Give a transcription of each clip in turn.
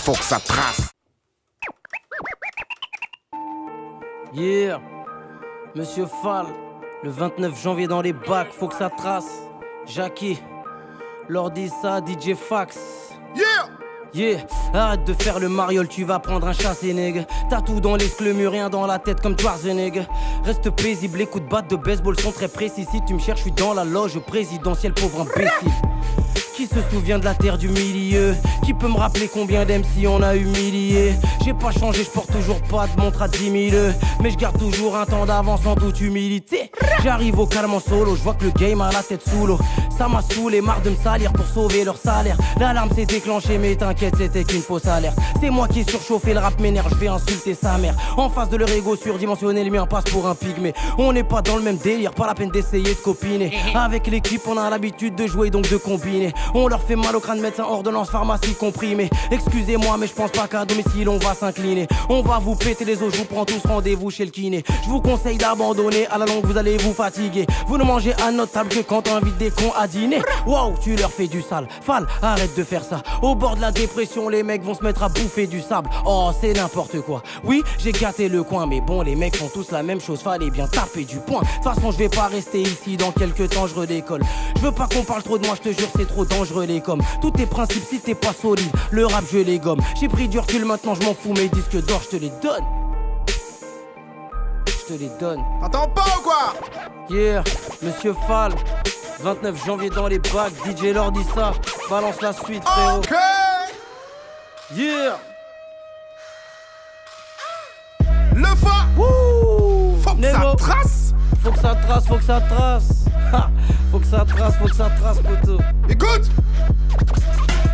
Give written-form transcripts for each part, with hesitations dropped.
faut que ça trace. Yeah, Monsieur Fall, le 29 janvier dans les bacs, faut que ça trace. Jackie, Lordissa, DJ Fax. Yeah, arrête de faire le mariole, tu vas prendre un chassé, nègre. T'as tout dans l'esclemu, rien dans la tête comme Schwarzenegger. Reste paisible, les coups de batte de baseball sont très précis. Si tu me cherches, je suis dans la loge présidentielle, pauvre imbécile. Qui se souvient de la terre du milieu? Qui peut me rappeler combien d'MC on a humilié? J'ai pas changé, je porte toujours pas de montre à 10 000. Mais je garde toujours un temps d'avance en toute humilité. J'arrive au calme en solo, je vois que le game a la tête sous l'eau. Ça m'a saoulé, marre de me salir pour sauver leur salaire. L'alarme s'est déclenchée, mais t'inquiète, c'était qu'une fausse alerte. C'est moi qui ai surchauffé, le rap m'énerve, je vais insulter sa mère. En face de leur ego surdimensionné, le mien passe pour un pygmée. On n'est pas dans le même délire, pas la peine d'essayer de copiner. Avec l'équipe, on a l'habitude de jouer, donc de combiner. On leur fait mal au crâne, médecin, ordonnance, pharmacie comprimée. Excusez-moi, mais je pense pas qu'à domicile on va s'incliner. On va vous péter les os, je vous prends tous rendez-vous chez le kiné. Je vous conseille d'abandonner, à la longue vous allez vous fatiguer. Vous ne mangez à notre table que quand on invite des cons à dîner. Wow, tu leur fais du sale. Fall, arrête de faire ça. Au bord de la dépression, les mecs vont se mettre à bouffer du sable. Oh, c'est n'importe quoi. Oui, j'ai gâté le coin, mais bon, les mecs font tous la même chose. Fallait bien taper du poing. De toute façon, je vais pas rester ici, dans quelques temps, je redécolle. Je veux pas qu'on parle trop de moi, je te jure, c'est trop dangereux les coms. Tous tes principes, si t'es pas solide, le rap, je les gomme. J'ai pris du recul, maintenant je m'en fous, mes disques d'or, je te les donne. Je te les donne. T'entends pas ou quoi? Yeah, Monsieur Fall, 29 janvier dans les bacs, DJ Lordissa, balance la suite, frérot. Ok. Yeah. Le fa. Wouh. Faut que ça Nemo. trace. Faut que ça trace, faut que ça trace. Ha. Faut que ça trace, faut que ça trace, poteau. Écoute.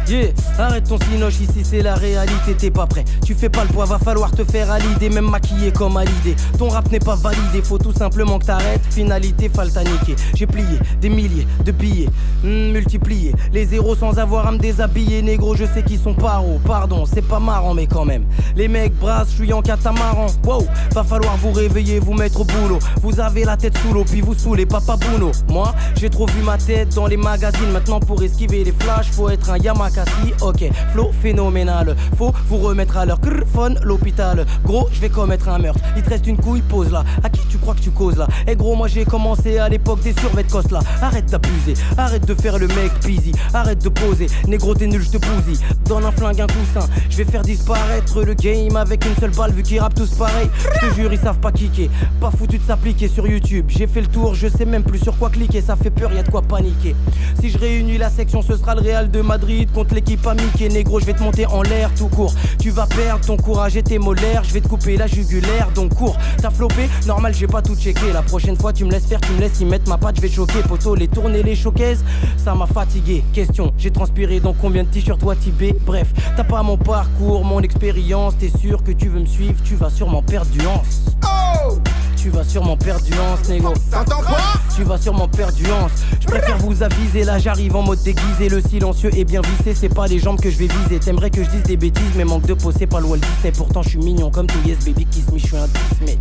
Yeah, arrête ton cinoche, ici c'est la réalité, t'es pas prêt. Tu fais pas le poids, va falloir te faire à l'idée, même maquillé comme à l'idée. Ton rap n'est pas validé, faut tout simplement que t'arrêtes. Finalité, faltaniqué. J'ai plié des milliers de billets, multipliés. Les zéros sans avoir à me déshabiller, négro, je sais qu'ils sont paro. Pardon, c'est pas marrant, mais quand même. Les mecs brassent, je suis en catamaran. Wow, va falloir vous réveiller, vous mettre au boulot. Vous avez la tête sous l'eau, puis vous saoulez Papa Bruno. Moi, j'ai trop vu ma tête dans les magazines. Maintenant, pour esquiver les flashs, faut être un Yamakasi. Ok, flow phénoménal. Faut vous remettre à l'heure. Phone, l'hôpital. Gros, je vais commettre un meurtre. Il te reste une couille, pose là. À qui tu crois que tu causes là? Eh gros, moi j'ai commencé à l'époque des survêtements là. Arrête d'abuser, arrête de faire le mec busy. Arrête de poser, négro t'es nul, je te bousille. Donne un flingue, un coussin. Je vais faire disparaître le game avec une seule balle vu qu'ils rappent tous pareil. Je te jure, ils savent pas kicker. Pas foutu de s'appliquer sur YouTube. J'ai fait le tour, je sais même plus sur quoi cliquer. Ça fait peur, y'a de quoi paniquer. Si je réunis la section, ce sera le Real de Madrid contre l'équipe amiquée. Négro, je vais te monter en l'air tout court. Tu vas perdre ton courage et tes molaires. Je vais te couper la jugulaire, donc cours. T'as flopé, normal, j'ai pas tout checké. La prochaine fois, tu me laisses faire, tu me laisses y mettre ma patte. Je vais te choquer, poteau, les tourner, les showcases. Ça m'a fatigué. Question, j'ai transpiré dans combien de t-shirts toi Tibet? Bref, t'as pas mon parcours, mon expérience. T'es sûr que tu veux me suivre? Tu vas sûrement perdre du hanse. Oh. Tu vas sûrement perdre du hanse, négo. T'entends pas? Tu vas sûrement perdre du hanse. Je préfère vous aviser, là j'arrive en mode déguisé. Le silencieux est bien vissé, c'est pas les jambes que je vais viser. T'aimerais que je dise des bêtises, mais manque de peau, c'est pas le Walt Disney. Pourtant je suis mignon comme tout yes baby, kiss me, je suis un tismé.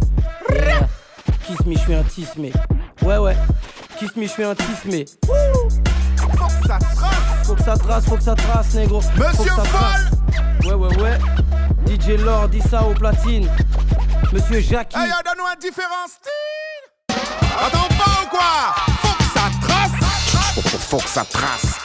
Yeah. Kiss me, je suis un tismé. Ouais, kiss me, je suis un tismé. Faut que ça trace. Faut que ça trace, faut que ça trace, négro. Monsieur Fall. Ouais. DJ Lord, dit ça au platine. Monsieur Jackie. Hey, donne-nous un différent style. Attends pas ou quoi? Faut que ça trace. Faut que ça trace.